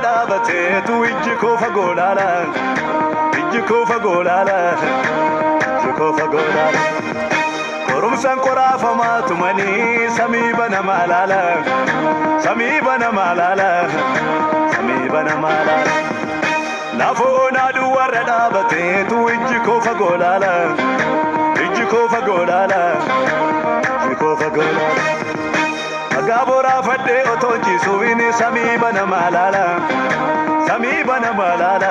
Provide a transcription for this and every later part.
dhaabatee tu ijji koo fagoo laala ijji koo fagoo laala ijji koo fagoo laala qorumsaan qoraafamaa tumanii samii banamaa laala samii banamaa laala samii banamaa laala laafoo naaduu warra dhaabatee tu ijji koo fagoo laala ijji koo fagoo laala ijji koo fagoo laala Gabora fadde otonji suwini samii banamaa laala samii banamaa laala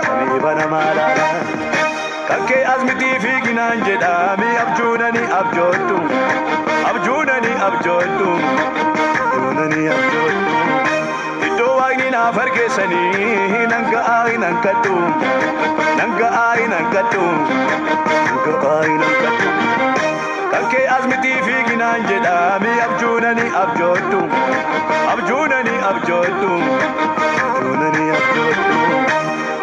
samii banamaa laala kankee asmitii fiiginaan jedhaami abjuunani abjooddu abjuunani abjooddu abjuunani abjooddu iddoo waaqni naaf argeessanii nan ga'aa nan kadhu nan ga'aa nan kadhu nan ga'aa nan kadhu kankee asmitii fiiginaan jedhaami abjuunani abjooddu abjuunani abjooddu abjuunani abjooddu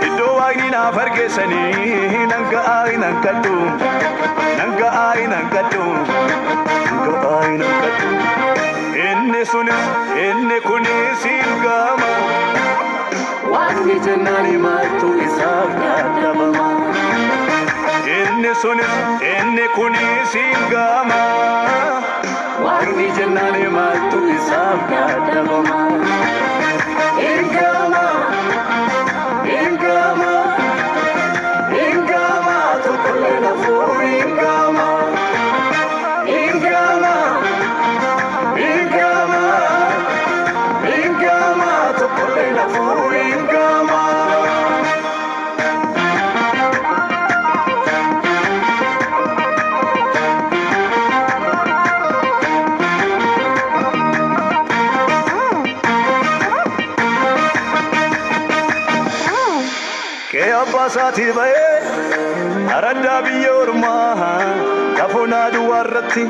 iddoo waaqni naaf argeessanii nan ga'aa nan kadhu nan ga'aa nan kadhu nan ga'aa nan kadhu inni sunis inni kunis hin gama waaqni jennaan maaltu isaaf yaadamama inni sunis inni kunis hin gama waaqni jennaan maaltu isaaf yaadamama hin gama hin gama hin gama tokkollee nafuu hin gama hin gama hin gama hin gama tokkollee nafuu hin gama Abbaasati bae aradda biyya ormaa kafunaa duwwaarratti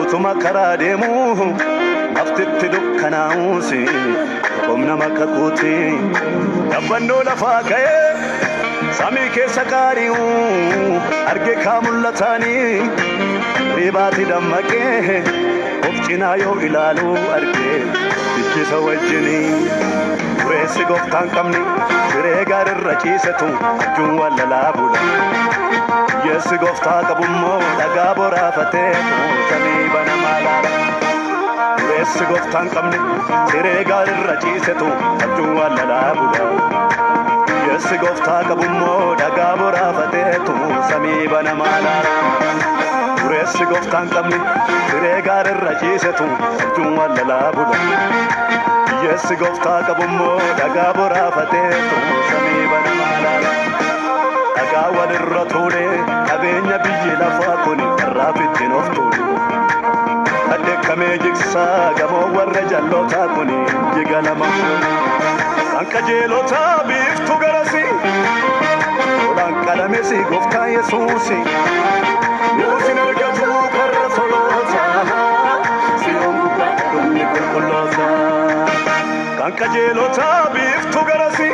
utuma karaa deemu aftitti dukkanaa'uusi humna makka kuuti dabbannoo lafaa ka'ee samii keessa qaari'u arge kaa mul'ataanii ribaati dammaqee of cinaa yoo ilaalu arge bichisa wajjinii Reesi gooftaan qabni siree gaarirra ciisetu abjuun wallalaa bula yeessi gooftaa qabummoo dhagaa boraafateetu samii banamaa laala Reesi gooftaan qabni siree gaarirra ciisetu abjuun wallalaa bula yeessi gooftaa qabummoo dhagaa boraafateetu samii banamaa laala Reesi gooftaan qabni siree gaarirra ciisetu abjuun wallalaa bula Yeessi gooftaa qabummoo dhagaa boraafateetu samii banamaa laala dhagaa walirra tuule qabeenya biyyi lafaa kun irraa fittiin of tuulu kaddeekkamee jigsaa gamoo warra jallootaa kun jiga lama kan qajeelotaa biiftu garasi olaan qalamesi gooftaa Yesuusi nuusin argatu karra solootaa siyoon gubbaa dhumni qulqullootaa kan qajeelotaa biiftu garasi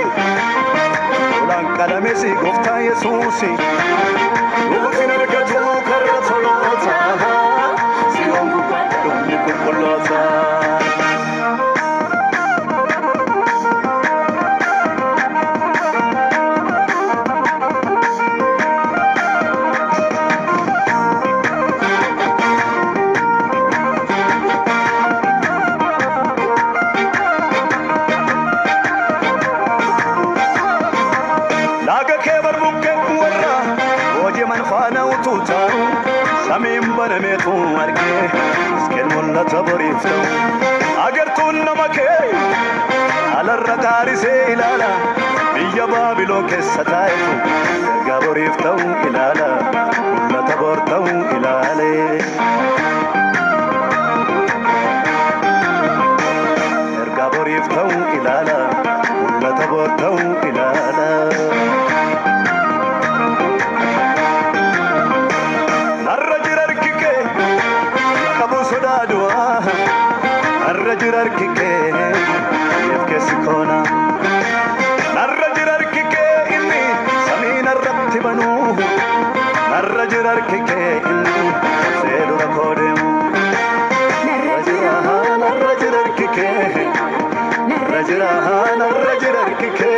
olaan qalamesi gooftaa Yesuusi nuusin argatu karra solootaa siyoon gubbaa dhumni qulqullootaa Samii banameetu argee iskeen mul'ata boriif ta'u agartuun nama kee alarra kaarisee ilaala biyya Baabiloon keessa taa'etu erga boriif ta'u ilaala mul'ata bor ta'u ilaalee erga boriif ta'u ilaala mul'ata bor ta'u ilaala narra jirar kike yefkesi kona narra jirar kike inni samina rabti banu narra jirar kike inni sedura kodemu narra jirar kike narra Narrajirahan arrajirarkike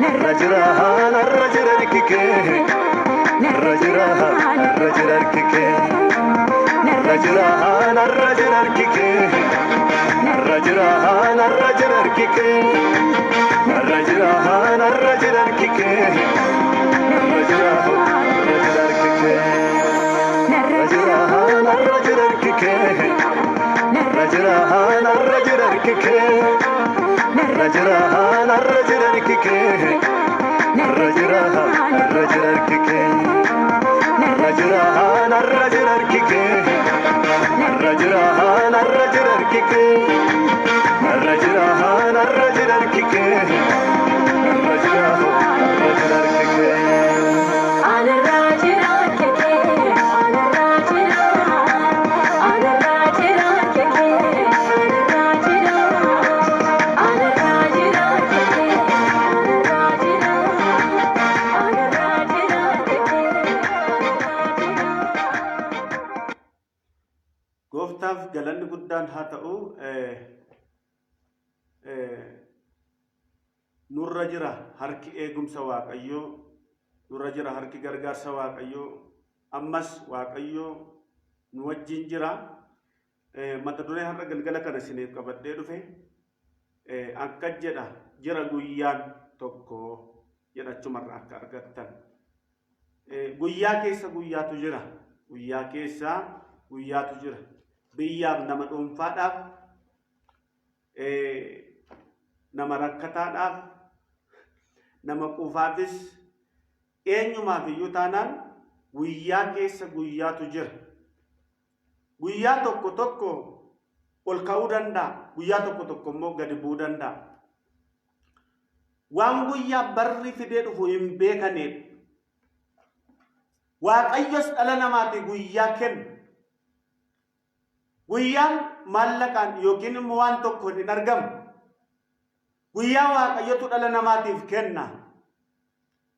Narrajirahan arrajirarkike Narrajirahan arrajirarkike Narrajirahan arrajirarkike Narrajirahan arrajirarkike Narrajirahan arrajirarkike Narrajirahan arrajirarkike Narrajirahan arrajirarkike Narrajirahan arrajirarkike Narrajirahan arrajirarkike Narrajirahan arrajirarkike Narrajirahan arrajirarkike Narrajirahan arrajirarkike Narrajirahan arrajirarkike Narrajirahan arrajirarkike Gooftaaf galanni guddaan haa ta'u nurra jira harki eegumsa Waaqayyoo, nurra jira harki gargaarsa Waaqayyoo, ammas Waaqayyoo nu wajjin jira. Mata duree har'a galgala kana isiniif qabadhee dhufe akka jedha jira guyyaan tokko jedhachumarra akka argattan. Guyyaa keessa guyyaatu jira, guyyaa keessa guyyaatu jira. Biyyaaf nama dhuunfaadhaaf nama rakkataadhaaf nama quufaafis eenyumaaf iyyuu taanaan guyyaa keessa guyyaatu jira. Guyyaa tokko tokko ol ka'uu danda'a, guyyaa tokko tokko immoo gadi bu'uu danda'a. Waan guyyaa barri fidee dhufu hin beekaneedha. Waaqayyos dhala namaatiif guyyaa kenna. Guyyaan maallaqaan yookiin immoo waan tokko hin argamu. Guyyaa Waaqayyotu dhala namaatiif kenna.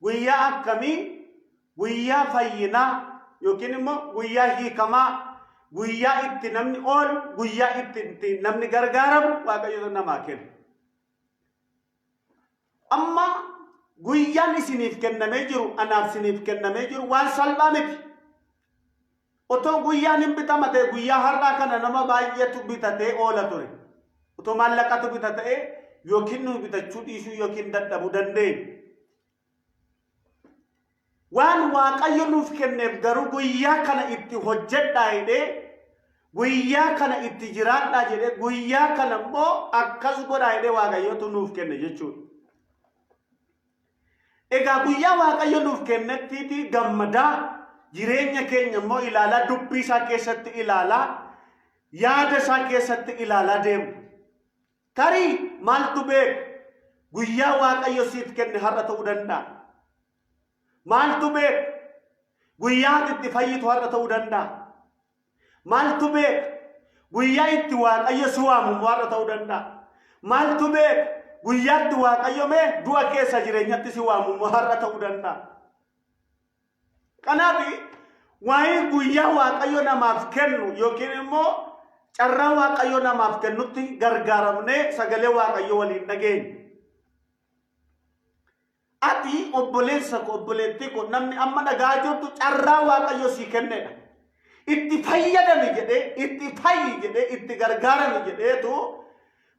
Guyyaa akkamii? Guyyaa fayyinaa yookiin immoo guyyaa hiikamaa, guyyaa itti namni oolu, guyyaa itti namni gargaaramu Waaqayyotu namaa kenna. Amma guyyaan isiniif kennamee jiru, anaaf isiniif kennamee jiru waan salphaa miti. Otoo guyyaan hin bitama ta'e guyyaa har'aa kana nama baay'eetu bitatee oola ture. Otoo maallaqatu bitatee yookiin nu bitachuu dhiisuu yookiin dadhabuu dandeenya. Waan Waaqayyo nuuf kenneef garuu guyyaa kana itti hojjedhaa jedhee, guyyaa kana itti jiraadhaa jedhee, guyyaa kana immoo akkas godhaa jedhee Waaqayyotu nuuf kenne jechuudha. Egaa guyyaa Waaqayyo nuuf kennetti gammadaa jireenya keenya immoo ilaalaa, dubbii isaa keessatti ilaalaa, yaada isaa keessatti ilaalaa deemu. Tarii maaltu beeku guyyaa Waaqayyo siif kenne har'a ta'uu danda'a. Maaltu beeku guyyaa itti fayyitu har'a ta'uu danda'a. Maaltu beeku guyyaa itti Waaqayyo si waamu har'a ta'uu danda'a. Maaltu beeku guyyaa itti Waaqayyo mee du'a keessa jireenyatti si waamu har'a ta'uu danda'a. Kanaaf waa'ee guyyaa Waaqayyo namaaf kennu yookiin immoo carraa Waaqayyo namaaf kennutti gargaaramnee sagalee Waaqayyo waliin dhageenya. Ati obboleessa ko obboleettii ko namni amma dhagaa jirtu carraa Waaqayyo sii kennedha. Itti fayyadami jedhee, itti fayyi jedhee, itti gargaarami jedheetu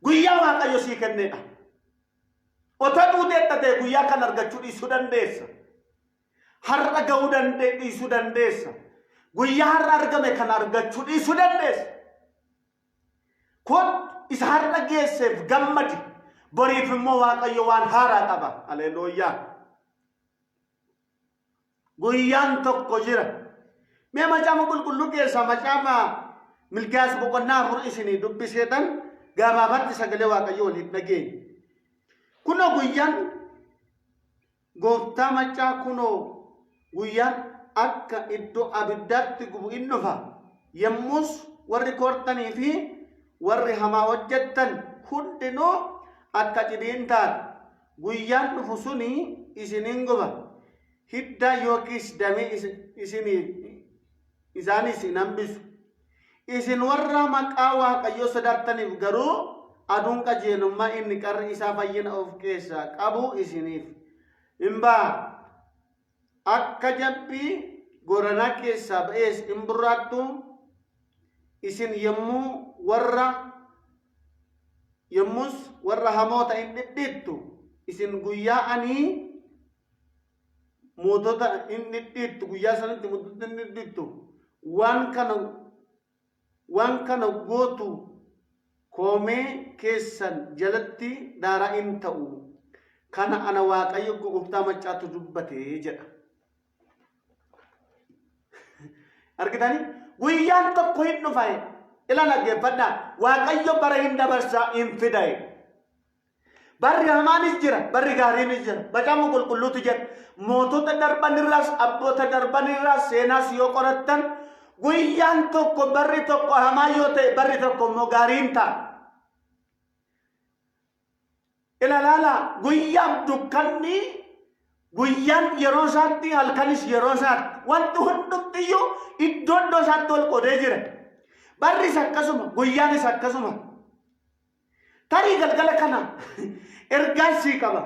guyyaa Waaqayyo sii kennedha. Otoo duuteetta ta'e guyyaa kan argachuu dhiisuu dandeessa. Har'a ga'uu dhiisuu dandeessa. Guyyaa har'a argame kan argachuu dhiisuu dandeessa. Kun isa har'a geesseef gammadi. Boriif immoo Waaqayyo waan haaraa qaba. Haleluuyaa. Guyyaan tokko jira. Mee macaafa qulqulluu keessa macaafa Milkiyaas boqonnaa 4 isinii dubbiseetan gabaabatti sagalee Waaqayyo waliin dhageenya. Kunoo guyyaan gooftaa macaa kunoo guyyaan akka iddoo abiddaatti gubu in dhufa. Yommus warri koortanii fi warri hamaa hojjettan hundinuu akka cidhiin taatu. Guyyaan dhufu suni isinin guba. Hidda yookiis damee isaanis hin hambisu. Isin warra maqaa Waaqayyoo sodaattaniif garuu aduun qajeelummaa inni qarri isaa fayyina of keessaa qabu isiniif imba akka jabbii goranaa keessaa ba'ees imburraattu isin yommus warra hamoota hin dhidhiittu isin guyyaa anii mootota hin dhidhiittu guyyaa sanitti mootota hin dhidhiittu waan kana gootu koomee keessan jalatti daaraa hin ta'u kana ana waaqayyo gooftaa maccaatu dubbatee jedha. Argitanii guyyaan tokko hin dhufaye ila dhaggeeffadha waaqayyo bara hin dabarsaa hin fidaye barri hamaanis jira barri gaariinis jira bacaamu qulqulluutu jedha mootota darbanirraas abboota darbanirraas seenaas yoo qorattan guyyaan tokko barri tokko hamaa yoo ta'e barri tokko immoo gaariin ta'a. Ilaalaala guyyaan dukkanni guyyaan yeroo isaatti halkanis yeroo isaatti wanti hundumtiyyuu iddoo isaatti ol qodee jira. Barris akkasuma guyyaanis akkasuma. Tarii galgala kana ergaan sii qaba.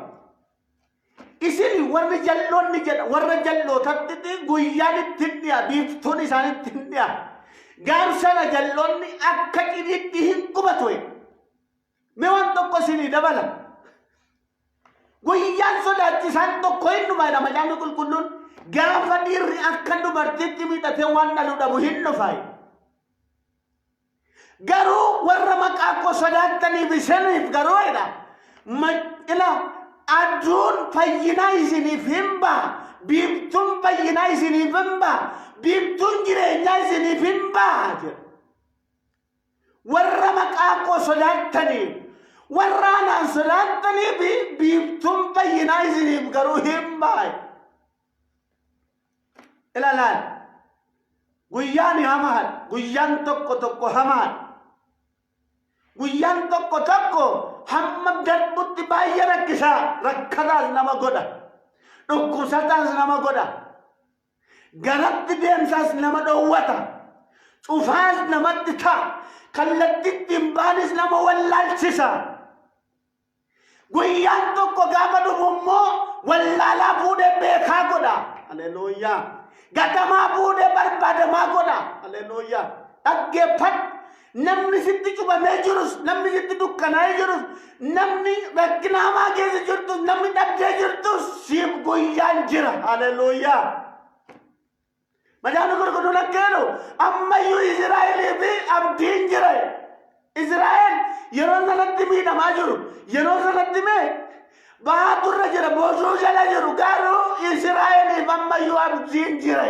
Isin warri jalloonni jedha warra jallootatti guyyaan ittiin dhiya biiftuun isaanitti hin dhiya. Gaafsana jalloonni akka cidhiitti hin qubatu. Mee waan tokko isinii dabala. Guyyaan sodaachisaan tokko hin dhumaadha macaafni qulqulluun gaafa dhiirri akka dubartiitti miidhatee waan dhalu dhabu hin dhufaayi. Garuu warra maqaa koo sodaattaniif isiniif garuu ila aduun fayyinaa isiniif hin ba'a biiftuun fayyinaa isiniif hin ba'a biiftuun jireenyaa isiniif hin ba'a jedha. Warra maqaa koo sodaattaniif warra anaan sodaattaniif biiftuun fayyinaa isiniif garuu hin ba'a. Ilaalaan guyyaan hamaan guyyaan tokko hamaan guyyaan tokko hamma darbutti baay'ee rakkataas nama godha dhukkubsataas nama godha garatti deemsaas nama dhowwata cufaas namatti ta'a kallattitti hin baanis nama wallaalchisa. Guyyaan tokko gaafa dhufu immoo wallaalaa fuudhee beekaa godha. Haleluuyaa. Gadamaa fuudhee barbaadamaa godha. Haleluuyaa. Dhaggeeffadhu. Namni sitti cubamee jirus, namni sitti dukkanaa'ee jirus, namni rakkina hamaa keessa jirtus, namni dhabdee jirtus siif guyyaan jira. Haleluuyaa. Macaafni qulqulluun akka jedhu ammayyuu Israa'elii fi abdiin jira. Israa'el yeroo sanatti miidhamaa jiru. Yeroo sanatti baaturra jira, boosuu jala jiru. Garuu Israa'eliif ammayyuu abdiin jira.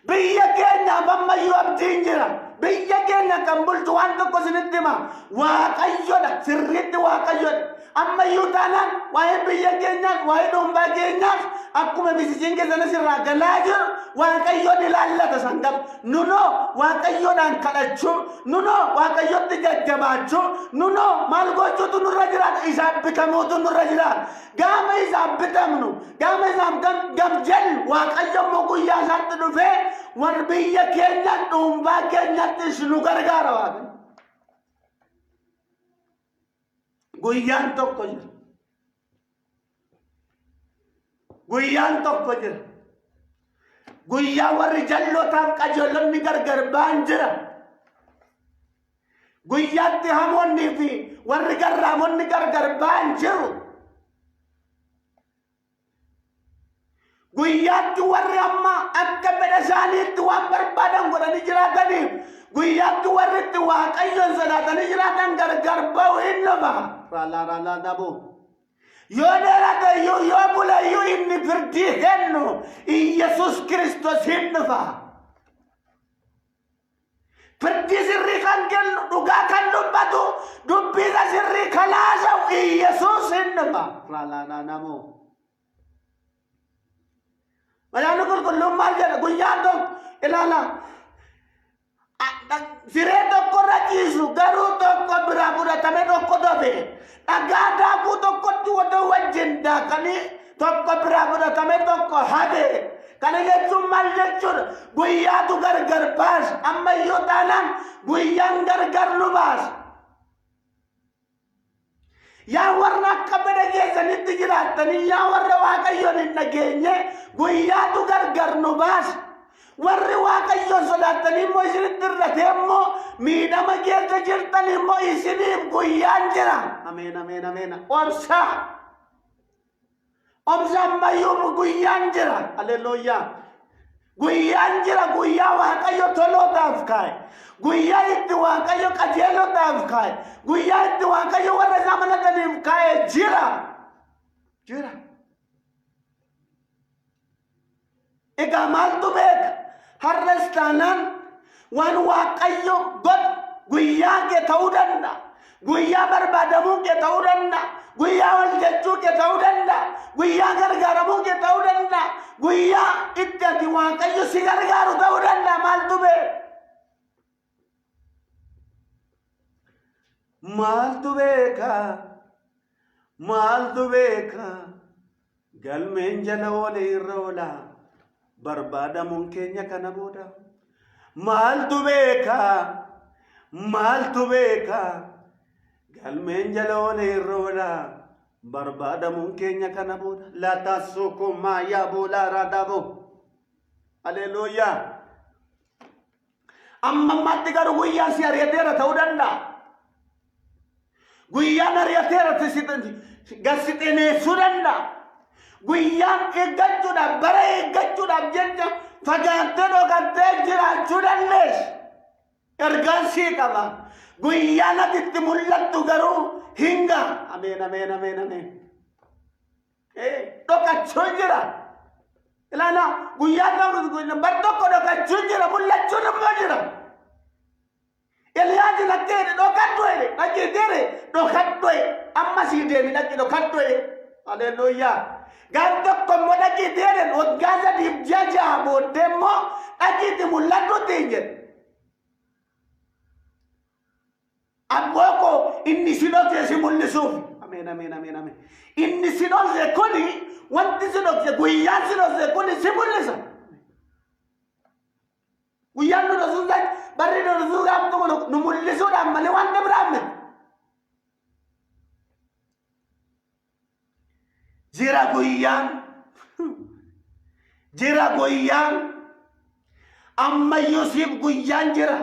Biyya keenyaaf ammayyuu abdiin jira. Biyya keenya kan bulchu waan tokko isinitti hima. Waaqayyoodha, sirriitti Waaqayyoodha. Ammayyuu taanaan waa'ee biyya keenyaaf, waa'ee dhuunfaa keenyaaf akkuma bisisiin keessan asirraa galaa jiru Waaqayyoon ilaallata sangam. Nunoo Waaqayyoodhaan kadhachuu, nunoo Waaqayyootti jajjabaachuu, nunoo maal gochuutu nurra jiraata? Isaaf bitamuutu nurra jiraata. Gaafa isaaf bitamnu, gaafa isaaf gamjallu Waaqayyo immoo guyyaa isaatti dhufee warra biyya keenyaan dhuunfaa keenyattis nu gargaara Waaqayyo. Guyyaan tokko jira. Guyyaan tokko jira. Guyyaa warri jallootaaf qajeelonni gargar ba'an jira. Guyyaatti hamoonnii fi warri garraamonni gargar ba'an jiru. Guyyaatti warri amma akka fedha isaaniitti waan barbaadan godhanii jiraataniif guyyaatti warri itti Waaqayyoon sodaatanii jiraatan gargar ba'u hin dhufa. Raalaa dhabuu. Yoo dheeratayyuu yoo bulayyuu inni firdii kennu Iyesuus Kiristoos hin dhufa. Firdii sirrii kan kennu dhugaa kan dubbatu dubbiisa sirrii kan haasa'u Iyesuus hin dhufa. Raalaa dhabuu. Macaafni qulqulluun maal jedha? Guyyaan tokko ilaala. Siree tokkorra ciisu garuu tokko biraa fudhatame tokko dobe. Dhagaa daakuu tokkotti wajjin daakanii tokko biraa fudhatame tokko hafe. Kana jechuun maal jechuudha? Guyyaatu gargar baasa. Ammayyuu taanaan guyyaan gargar nu baasa. yaa warra akka bada keessanitti jiraattanii yaa warra waaqayyoon hin dhageenye guyyaatu gargar nu baasa. Warri waaqayyoon sodaatanii immoo isinitti irratee immoo miidhama keessa jirtan immoo isiniif guyyaan jira. Ameen ameen ameen. Obsa ammayyuu guyyaan jira. Haleluuyaa. Guyyaan jira guyyaa waaqayyo tolootaaf kaa'e. Guyyaa itti waaqayyo qajeelotaaf kaa'e. Guyyaa itti waaqayyo warra isaa amanataniif kaa'e jira. Egaa maaltu beeka? Har'as taanaan waan waaqayyo godhu guyyaa kee ta'uu danda'a. Guyyaa barbaadamuu kee ta'uu danda'a. Guyyaa wal jechuu kee ta'uu danda'a. Guyyaa gargaaramuu kee ta'uu danda'a. Guyyaa itti ati waaqayyo si gargaaru ta'uu danda'a. Maaltu beeka? Maaltu beeka? Galmeen jala oole irra oola. Barbaadamuun keenya kana booda. Maaltu beeka? Galmeen jala oole irra oola. Barbaadamuun keenya kana booda. La taasukuma yaa boolaa raadabo. Haleluuyaa. Amma ammaatti garuu guyyaan si ari'ateera ta'uu danda'a. Guyyaan ari'ateera garsixeeneessuu danda'a. Guyyaan eeggachuudhaaf bara eeggachuudhaaf jecha fagaattee dhokatee jiraachuu dandeessa. Ergaan sii qaba. Guyyaan ati itti mul'attu garuu hinga. Ameen ameen ameen ameen. Dhokachuu jira. Ilaala guyyaan bar tokko dhokachuu jira mul'achuun immoo jira. Eliyaasi lakkee dhokadhu dhokadhu amma sii deemi dhaqi dhokadhu. Haleluuyaa. Gaaf tokko immoo dhaqiitii jedhan waggaa sadiif ja'a booddee immoo dhaqiitii mul'adhuutti hin jedhe. Abbooko inni si dhokse si mul'isuuf. Ameen ameen ameen ameen. Inni si dhokse kuni wanti si dhokse guyyaan si dhokse kuni si mul'isa. Guyyaan nu dhoksuudhaan barri nu dhoksuudhaan tokko nu mul'isuudhaan malee wanta biraan miti. Jira guyyaan ammayyuu siif guyyaan jira.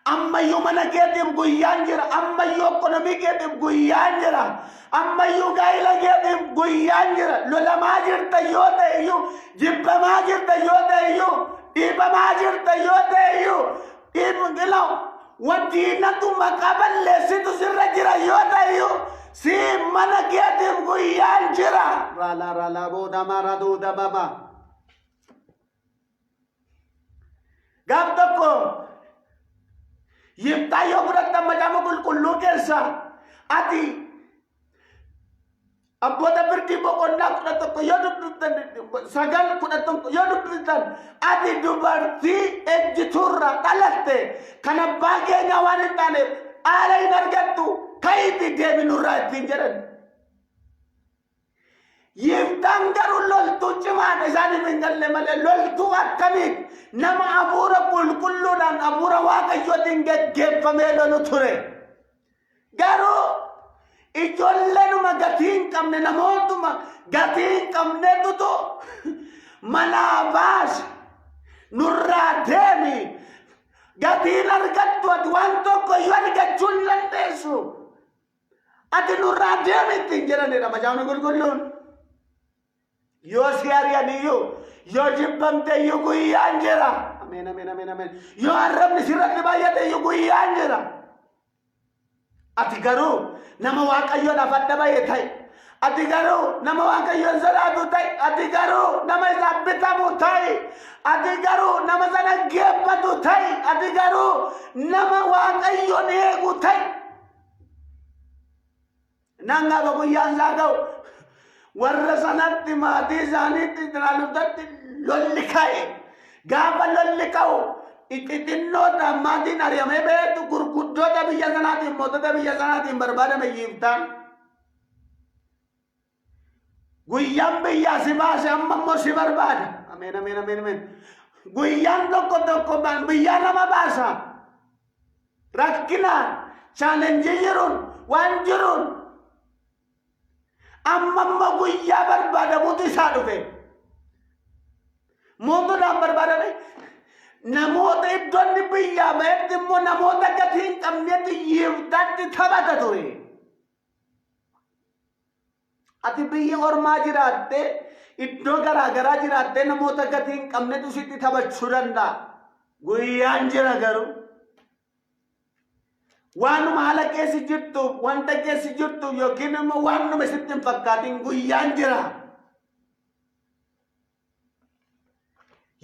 Ammayyuu mana keetiif guyyaan jira. Ammayyuu ekonomii keetiif guyyaan jira. Ammayyuu gaa'ila keetiif guyyaan jira. Lolamaa jirta yoo ta'e iyyuu jibbamaa jirta yoo ta'e iyyuu dhiibamaa jirta yoo ta'e iyyuu dhiibbilaw wadiinatu maqaa balleessitu sirra jira yoo ta'e iyyuu si mana keetiif guyyaan jira. Rala booda mara duuda baba. Gaaf tokko yiftaa yoo fudhatta macaafa qulqulluu keessa ati abboota birdii boqonnaa 11 yoo dubbiftan 9 yoo dubbiftan ati dubartii ejjiturra dhalatte kan abbaa keenya waan hin taaneef haala hin argattu ka'iitii deemi nurraa ittiin jedhan. Yiftaan garuu loltuu cimaan isaaniif hin galle malee loltuu akkamiin nama hafuura qulqulluudhaan hafuura waaqayyootiin geggeeffamee lolu ture. Garuu ijoolleenuma gatii hin qabne namootuma gatii hin qabnetutu manaa baase nurraa deemi gatiin argattu ati waan tokko iyyuu argachuu hin dandeessu ati nurraa deemi ittiin jedhanidha macaafni qulqulluun. Yoo si ari'aniyyuu yoo jibbamte iyyuu guyyaan jira. Ameen ameen ameen ameen. Yoo arrabni sirratti baay'ate iyyuu guyyaan jira. Ati garuu nama waaqayyoodhaaf adda ba'e ta'e. Ati garuu nama waaqayyoon sodaatu ta'e. Ati garuu nama isaaf bitamu ta'e. Ati garuu nama sana geeffatu ta'e. Ati garuu nama waaqayyoon eegu ta'e. Nangaaba guyyaan isaa ga'u warra sanatti maatii isaaniitti ilaaluudhaatti lolli ka'e. Gaafa lolli ka'u xixinnootaan maatiin ari'amee beektu gurguddoota biyya sanaatiin mootota biyya sanaatiin barbaadame yiiftaan. Guyyaan biyyaa si baase amma immoo si barbaada. Ameen ameen ameen ameen. Guyyaan tokko biyyaa nama baasa. Rakkinaan challenge jiruun waan jiruun amma guyyaa barbaadamutu isaa dhufe mootummaan barbaadame namoota iddoonni biyyaa ba'etti immoo namoota gatii hin qabnetti yiiftaatti taphata ture. Ati biyya ormaa jiraatte iddoo garaagaraa jiraatte namoota gatii hin qabnetu sitti taphachuu danda'a. Guyyaan jira garuu waanuma haala keessa jirtu wanta keessa jirtu yookiin immoo waanuma sitti hin fakkaatin guyyaan jira.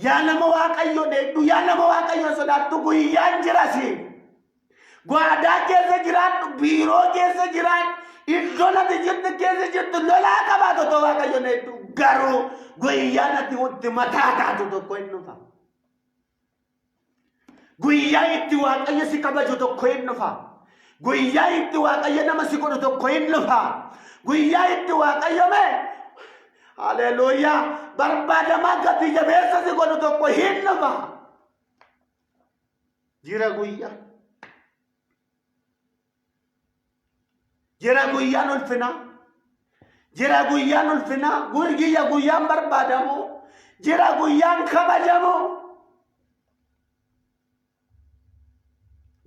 Yaa nama Waaqayyo dheeddu yaa nama Waaqayyo sodaattu guyyaan jira si. Gwadaa keessa jiraadhu biiroo keessa jiraadhu iddoo nati jirtu keessa jirtu lolaa qabaatu otoo Waaqayyo dheeddu garuu guyyaan ati itti mataa taatu tokko hin dhufa. Guyyaa itti Waaqayyo si kabaju tokko hin dhufa. Guyyaa itti Waaqayyo nama si godhu tokko hin dhufa. Guyyaa itti Waaqayyo mee haleluuyaa barbaadamaa gatii jabeessa si godhu tokko hin dhufa. Jira guyyaa. Jira guyyaan ulfinaa. Jira guyyaan ulfinaa. Guyyaan barbaadamu. Jira guyyaan kabajamu.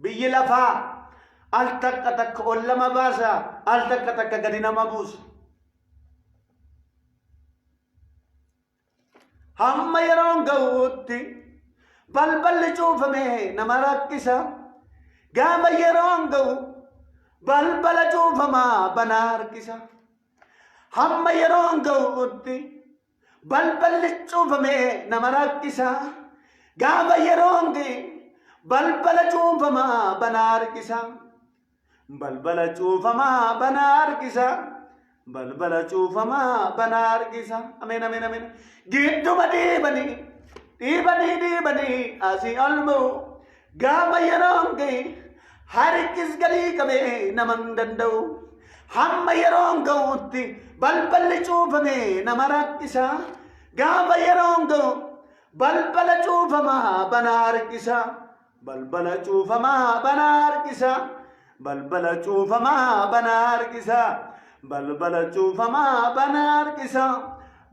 Biyyi lafaa al takka ol lama baasa al takka gadi nama buusa. Hamma yeroon ga'uutti balballi cuufame nama rakkisa. Gaafa yeroon ga'u balbala cuufamaa banaa harkisa. Hamma yeroon ga'uutti balballi cuufame nama rakkisa. Gaafa yeroon ga'e balbala cuufamaa banaa harkisa. Balbala cuufamaa banaa harkisa. Balbala cuufamaa banaa harkisa. Ameen ameen ameen. Gidduma dhiibanii asii ol ba'u. Gaafa yeroon ga'e harkis galii qabee nama hin danda'u. Hamma yeroon ga'utti balballi cuufame nama rakkisa. Gaafa yeroon ga'u balbala cuufamaa banaa harkisa. Balbala cuufamaa banaa harkisa. Balbala cuufamaa banaa harkisa. Balbala cuufamaa banaa harkisa.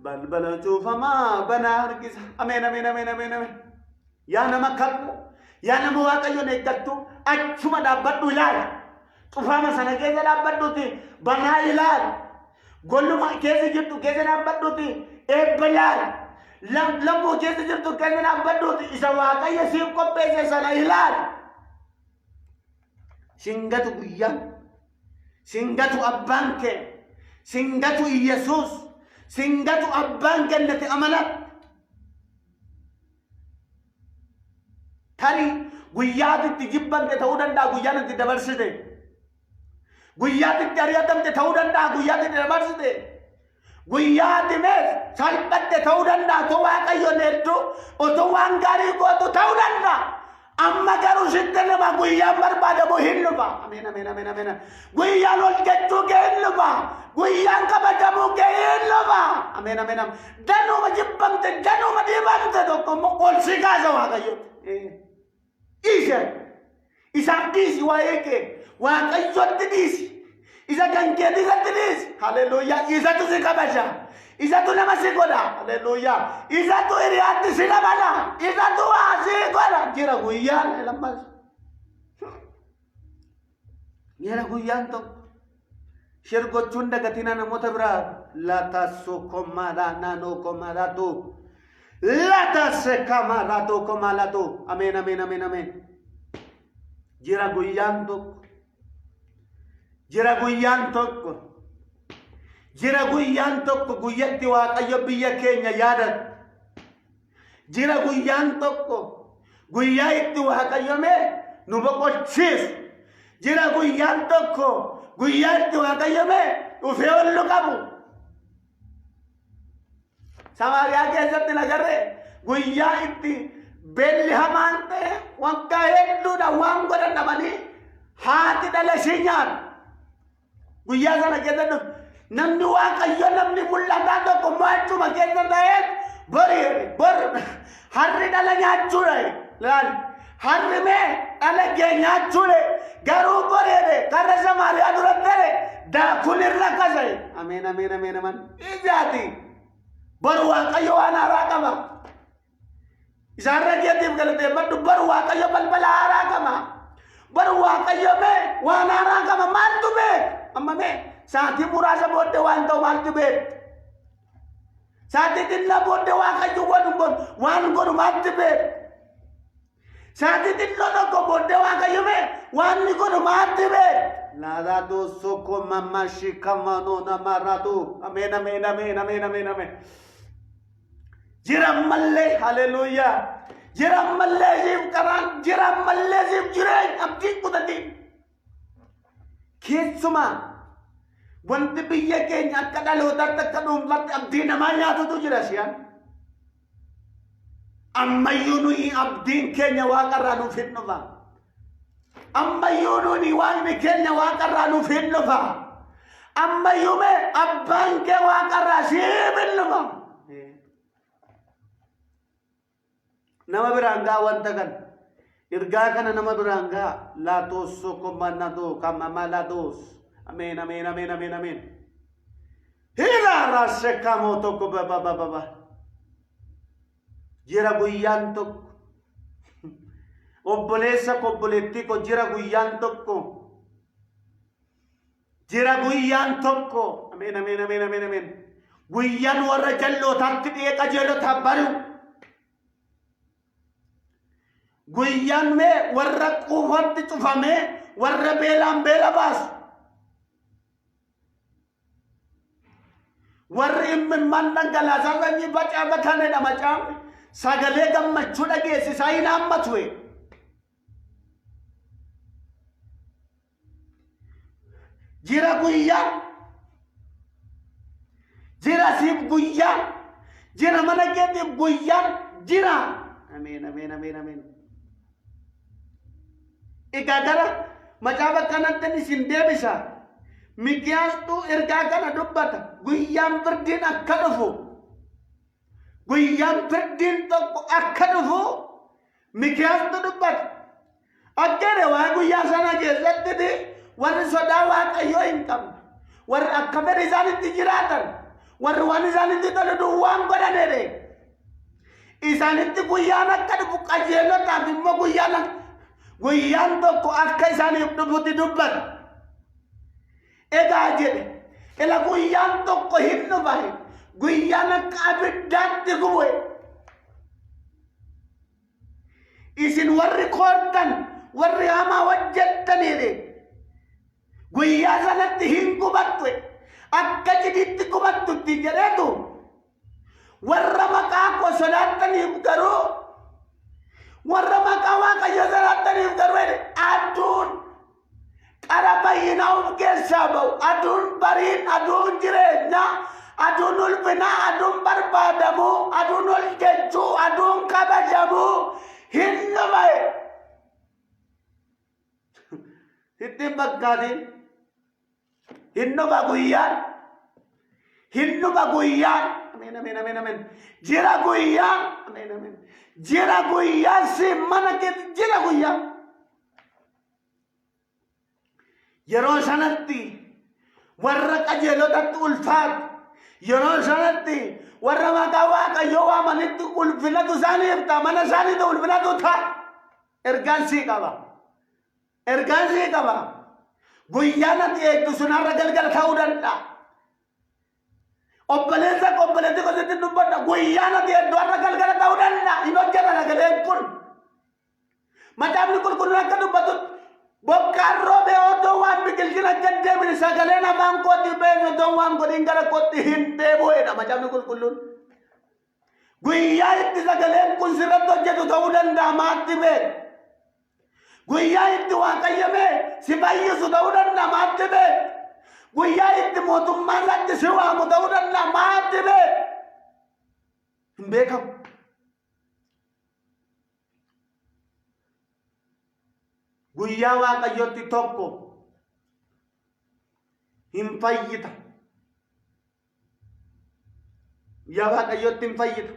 Balbala cuufamaa banaa harkisa. Ameen ameen ameen ameen ameen. Yaa nama kakku yaa nama Waaqayyoon eeggattu achuma dhaabbadhu ilaali. Cufaama sana keessa dhaabbadhuti banaa ilaali. Golluma keessa jirtu keessa dhaabbadhuti eebba ilaali. Lammuu keessa jirtu keessa dhaabbadhuti isa Waaqayyo siif qopheesse sana ilaali. Singatu guyyaan. Singatu abbaan kee. Singatu Yesuus. Singatu abbaan kennete amanat. Tarii guyyaatitti jibbamte ta'uu danda'a guyyaatitti dabarsite. Guyyaatitti ari'atamte ta'uu danda'a guyyaatitti dabarsite. Guyyaati mees salphatte ta'uu danda'a otoo Waaqayyoon hedduu otoo waan gaarii gootu ta'uu danda'a. Amma garuu sitti nama guyyaan barbaadamu hin dhufa. Ameen ameen ameen ameen. Guyyaan ol jechuu kee hin dhufa. Guyyaan kabajamuu kee hin dhufa. Ameen ameen ameen. Danuma jibbamte danuma dhiibamte tokko immoo ol si kaasa Waaqayyo. Isaaf dhiisi waa'ee kee. Waaqayyotti dhiisi. Isa kan keetii irratti dhiisi. Haleluuyaa. Isatu si kabaja. Isatu nama si godha. Haleluuyaa. Isatu hiriyaatti si dabala. Isatu waa si godha. Jira guyyaan lammas. Jira guyyaan tokko. Shirgochuun dagatina namoota biraa. Latasso komara nano komarato. Latasse kamarato komalato. Ameen ameen ameen ameen. Jira guyyaan tokko. Jira guyyaan tokko. Jira guyyaan tokko guyyatti Waaqayyo biyya keenya yaadata. Jira guyyaan tokko guyyaa itti Waaqayyo mee nu boqochiisu. Jira guyyaan tokko guyyaa itti Waaqayyo mee dhufee ol nu qabu. Samaariyaa keessatti nagarree guyyaa itti beelli hamaan ta'e waggaa hedduudha waan godhan dhabanii haati dhala ishee nyaatu. Guyyaa sana keessa dhufu. Namni Waaqayyo namni mul'ataa tokko mo'achuma keessa ta'ee bor harri dhala nyaachuudha. Laal harri mee dhala kee nyaachuudha. garuu godheedhe karra Samaariyaa duratti dhere daakuun irra kasa'e. Ameen ameen ameen aman ijaati baru Waaqayyo waan haaraa qaba. Isaan rageetiif galateeffadhu baru Waaqayyo balbala haaraa qaba. Baru Waaqayyo mee waan haaraa qaba maaltu beek amma mee saatii muraasa booddee waan ta'u maaltu beek. Saatii xinnaa booddee Waaqayyo waan godhu maaltu beek. Saatii xinnoo tokko booddee Waaqayyo mee waan ni godhu maaltu beek. Naadado soko mama shikamano namarado. Amen amen amen amen amen amen. Jiram malle hallelujah. Jiram malle jib karan jiram malle jib jiray abdi kudati. Kesuma wanti biyya keenya akka dhaloota akka dhuunfaatti abdii namaa nyaatutu jira si'an. Ammayyuu nuyi abdiin keenya waaqarraa nuuf hin dhufa. Ammayyuu nuyi waaqni keenya waaqarraa nuuf hin dhufa. Ammayyuu mee abbaan kee waaqarraa siif hin dhufa. Nama biraan gaa wanta kan ergaa kana nama biraan gaa laatos sokomanado kamamalados. Amen amen amen amen amen. Hila rase kamo toko baba baba. Jira guyyaan tokko obboleessa obboleettii ko jira guyyaan tokko. Jira guyyaan tokko. Amen amen amen amen amen. Guyyaan warra jallootaatti dhi'ee qajeelota baru. Guyyaan mee warra quufatti cufamee warra beelaan beela baasu. Warri imimmaan dhangalaasaa sanyii facaafatanedha macaafni. Sagalee gammachuu dhageessisaa hin hammatue. Jira guyyaan. Jira siif guyyaan. Jira mana keetiif guyyaan jira. Ameen ameen ameen ameen. Egaa gara macaafa kanatti isin deebisa. Mikiyaastuu ergaa kana dubbata. Guyyaan firdiin akka dhufu. Guyyaan firdiin tokko akka dhufu Mikiyaastuu dubbata. Akkere waa guyyaa sana keessatti warri sodaa Waaqayyoo hin qabne. Warri akka fedha isaanitti jiraatan. Warri waan isaanitti tolu waan godhanedhe. Isaanitti guyyaan akka dhufu qajeelotaaf immoo guyyaan tokko akka isaaniif dhufutti dubbata. Egaa jedhe ila guyyaan tokko hin dhufahe guyyaan akka abiddaatti guwe. Isin warri koortan warri hamaa hojjettanidhe guyyaa sanatti hin gubattu akka jiditti gubattutti jedheetu warra maqaa koo sodaattaniif garuu warra maqaa Waaqayyo sodaattaniif garuu aduun qara bayyinaa of keessaa ba'u aduun bariin aduun jireenyaa aduun ulfinaa aduun barbaadamuu aduun ol jechuu aduun kabajamuu hin dhufe. Sitti bakkaatiin hin dhufa guyyaan hin dhufa guyyaan. Amen amen amen amen. Jira guyyaan. Amen amen. Jira guyyaan si mana keetti jira guyyaan. Yeroo sanatti warra qajeelotatti ulfaatu. Yeroo sanatti warra maqaa Waaqayyoo waamanitti ulfinatu isaaniif ta'a. Mana isaaniitti ulfinatu ta'a. Ergaan sii qaba. Ergaan sii qaba. Guyyaan ati eegdu sun har'a galgala ta'uu danda'a. Obboleessa obboleetti gosooti dubbadha. Guyyaan ati eegdu har'a galgala ta'uu danda'a. Hin hojjeta sagaleen kun. Macaafni qulqulluun akka dubbatutti bokkaan roobee otoo waan biqilchin akka deebine sagaleen afaan kootti beenyu otoo waan godhin gara kootti hin deebi'edha macaafni qulqulluun. Guyyaa itti sagaleen kun sirratti hojjetu ta'uu danda'a maatti beeku. Guyyaa itti Waaqayyoo si fayyisu ta'uu danda'a maatti beeku. Guyyaa itti mootummaa isaatti si waamu ta'uu danda'a maatti beeku. Hin beekamu. Guyyaa Waaqayyootti tokko hin fayyita. Guyyaa Waaqayyootti hin fayyita.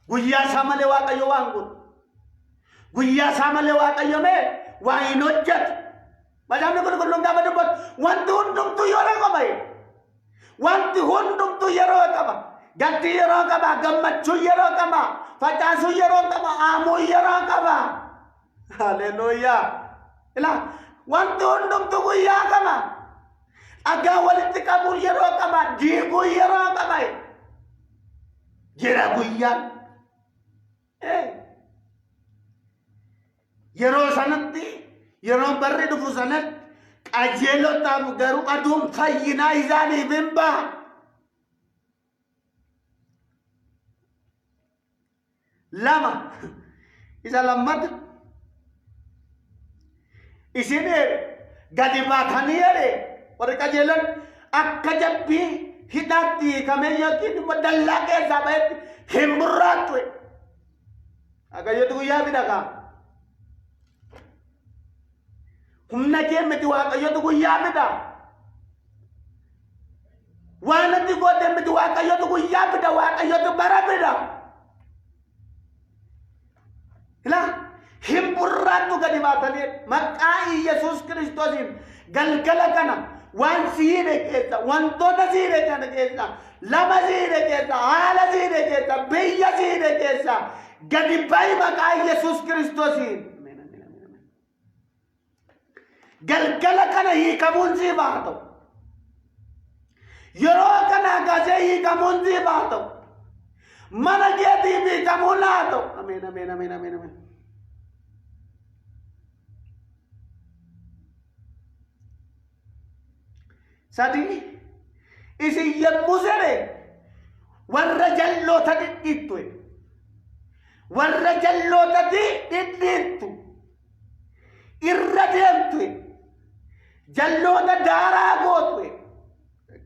Guyyaa isaa malee Waaqayyo waan godhu. Guyyaa isaa malee Waaqayyo waan hojjet macaafni qulqulluun gaafa dubbatu wanti hundumtuu yeroo qaba wanti hundumtuu yeroo qaba gaddi yeroo qaba gammachuu yeroo qaba facaasuu yeroo qaba aamuu yeroo qaba haleluuyaa ila wanti hundumtuu guyyaa qaba dhagaa walitti qabuu yeroo qaba diiguu yeroo qaba jira guyyaan yeroo sanatti yeroo barri dhufu sanatti qajeelotaaf garuu aduun fayyinaa isaaniif hin baha. Lama isa lammata isin gadi baatanii warri qajeelan akka jabbii hidhaatti hiikamee yookiin dallaa keessaa bahetti hin burraattu. Akayyootu guyyaa midhagaa. Humna kee miti waaqayyotu guyyaa fida. Waan ati goote miti waaqayyotu guyyaa fida waaqayyotu bara fida. Ila hin burraattu gadi baatanii maqaa Yesuus Kiristoosiin galgala kana waan siine keessa wantoota siine kana keessa lama siine keessa haala siine keessa biyya siine keessa gadi ba'i maqaa Yesuus Kiristoosiin. galgala kana hiikamuun si baatu yeroo kana gasee hiikamuun si baatu mana keetii hiikamuun laatu ameen ameen ameen ameen ameen sadi isin yommuu sere warra jalloota dhidhiittu warra jallootatti dhidhiittu irra deemtu jalloota daaraa gootu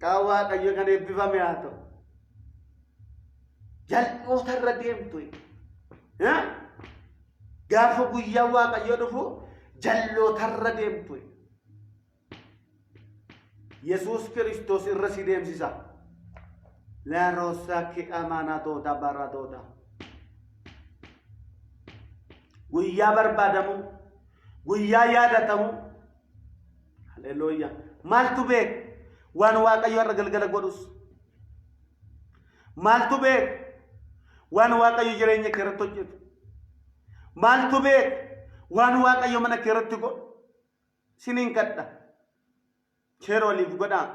kaa waaqayyo kan eebbifame haa ta'u jalloota irra deemtu gaafa guyyaa waaqayyo dhufu jalloota irra deemtu Yesuus Kiristoos irra si deemsisa la rosa ki amanatoota baratoota guyyaa barbaadamu guyyaa yaadatamu haleluuyaa maaltu beek waan waaqayyo irra galgala godhus maaltu beek waan waaqayyo jireenya kee irratti hojjetu maaltu beek waan waaqayyo mana kee irratti godhu siniin kadha cheero waliif godhaa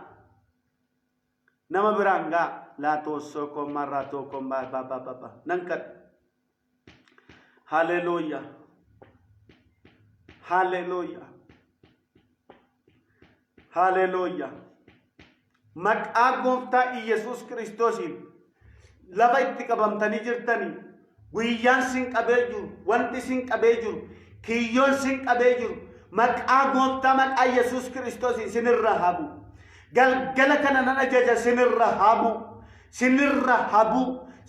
nama biraan gaa laatoo sokoo marratoo kombaa baabaa nan kadha haleluuyaa Hallelujah. Hallelujah. Maqaa gooftaa Yesuus Kiristoosiin lafa itti qabamtanii jirtanii guyyaan sin qabee jiru wanti sin qabee jiru kiyyoon sin qabee jiru maqaa gooftaa maqaa Yesuus Kiristoosiin sinirra habu galgala kana nan ajaja sinirra habu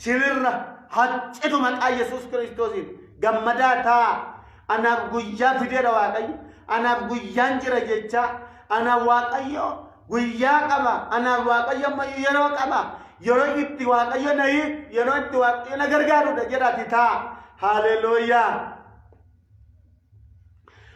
sinirra haccitu maqaa Yesuus Kiristoosiin gammadaa ta'a. Anaaf guyyaa fideera waaqayyo anaaf guyyaan jira jecha anaaf waaqayyo guyyaa qaba anaaf waaqayyo yeroo qaba yeroo itti waaqayyo na yeroo itti waaqayyo na gargaarudha jedhati ta'a haleluuyaa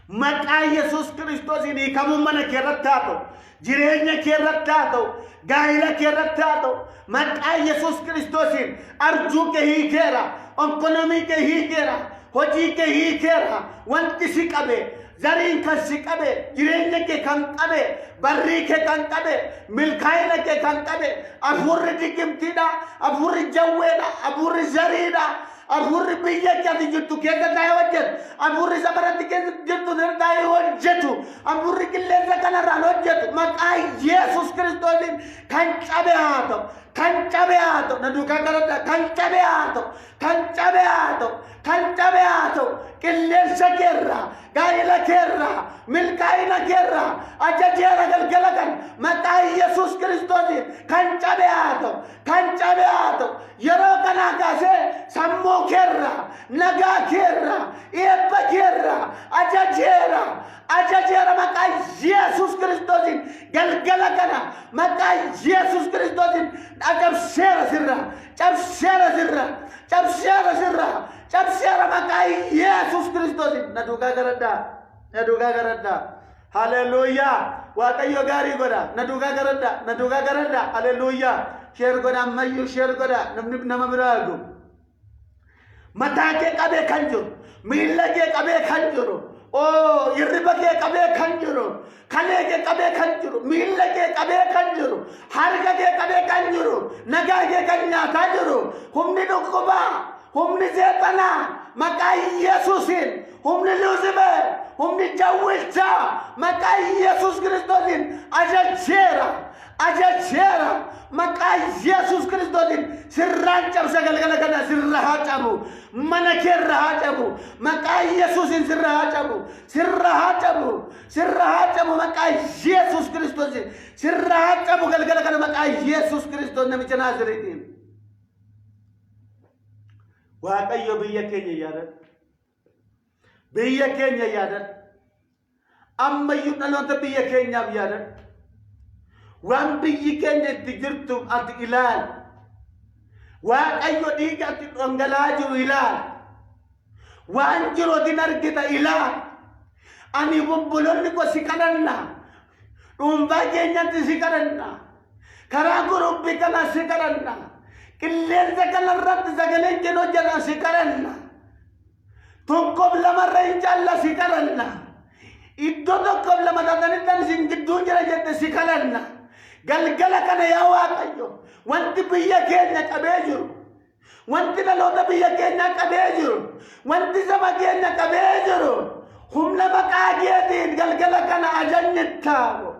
maqaa Yesuus Kiristoosiin hiikamuun mana kee irratti haa ta'u jireenya kee irratti haa ta'u gaa'ila kee irratti haa ta'u maqaa Yesuus Kiristoosiin arjuu kee hiikeera onkonomii kee hiikeera hojii kee hiikeera wanti si qabe zariin kan si qabe jireenya kee kan qabe barrii kee kan qabe milkaa'ina kee kan qabe afurri digimtiidha afurri jawweedha afurri zariidha afurri biyya keessa jirtu keessa taa'ee hojjetu afurri safaratti keessa jirtu taa'ee hojjetu afurri qilleensa kanarraan hojjetu maqaa Yesuus Kiristoosiin kan cabe haa ta'u kan cabe haa ta'u na duukaa garada kan cabe haa ta'u kan cabe haa ta'u kan cabe haa ta'u qilleensa keerraa gaa'ila keerraa milkaa'ina keerraa ajajeera galgala kan maqaa Yesuus Kiristoosiin kan cabe haa ta'u kan cabe haa ta'u yeroo kanaa kaasee sammuu keerraa nagaa keerraa eebba keerraa ajajeera maqaa Yesuus Kiristoosiin galgala kana maqaa Yesuus Kiristoosiin cabseera sirra maqaa Yesuus Kiristoosiin na duukaa garadhaa Naduga garadda. Hallelujah. Waaqayyo gaarii godha. Naduga garadda. Naduga garadda. Hallelujah. Share godha ammayyu share godha. Namni nama biraagu. Mataa kee qabee kan jiru. Miilla kee qabee kan jiru. Oh, irriba kee qabee kan jiru. Kalee kee qabee kan jiru. Miilla kee qabee kan jiru. Harka kee qabee kan jiru. Nagaa kee kan nyaataa jiru. Humni dhukkubaa. Humni seexanaa. Maqaa Yesuusiin. Humni Luuzifer. Humni jawwichaa. Maqaa Yesuus Kiristoosiin. Ajajeera. Ajajeera. Maqaa Yesuus Kiristoosiin. Sirraan cabsa galgala kana sirra haa cabu. Mana keerra haa cabu. Maqaa Yesuusiin sirra haa cabu. Sirra haa cabu. Sirra haa cabu maqaa Yesuus Kiristoosiin. Sirra haa cabu galgala kana maqaa Yesuus Kiristoos namicha Naazreetiin. Waaqayyo biyya keenya yaadadhu. Biyya keenya yaadadhu. Ammayyuu dhaloota biyya keenyaaf yaadadhu. Waan biyyi keenya itti jirtu ati ilaali. Waaqayyo dhiiga ati dhangala'aa jiru ilaali. Waan jiru ati argita ilaali. Ani bubbulonni ko si kadhanna. Dhuunfaa keenyatti si kadhanna. Karaa gurubbii kana si kadhanna. Qilleensa kanarratti sagaleen kennoo jedha si kadhanna. Tokkoof lamarra hin jaalla si kadhanna. Iddoo tokkoof lama taatanitti sin gidduu jira jette si kadhanna. Galgala kana yaa Waaqayyo wanti biyya keenya qabee jiru. Wanti dhaloota biyya keenya qabee jiru. Wanti saba keenya qabee jiru. Humna maqaa keetiin galgala kana ajajnittaawo.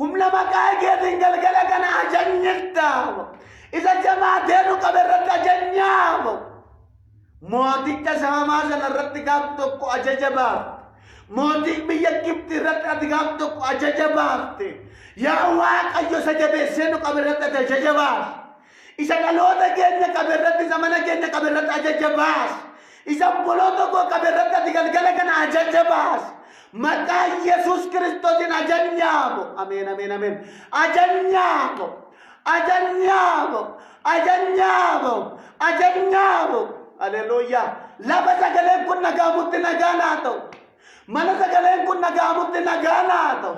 Humna maqaa keetiin galgala kana ajajnittaawo. Isa jamaateenu qaberratti ajajnyaawo. Mooticha Haamaa sanarratti gaaf tokko ajaja baafte. Mootii biyya Gibxi irratti ati gaaf tokko ajaja baafte. Yaa Waaqayyo isa jabeessee nu qaberratti ati ajaja baafte. Isa dhaloota keenya qaberratti isa mana keenya qaberratti ajaja baafte. Isa obboloota koo qaberratti ati galgala kana ajaja baafte. Maqaa Yesuus Kiristoosiin ajajnyaawo. Ameen ameen ameen. Ajajnyaawo. Ajajnyaawo. Ajajnyaawo. Ajajnyaawo. Hallelujah. Lafa sagaleen kun nagaamutti nagaa naa ta'u. Mana sagaleen kun nagaamutti nagaa naa ta'u.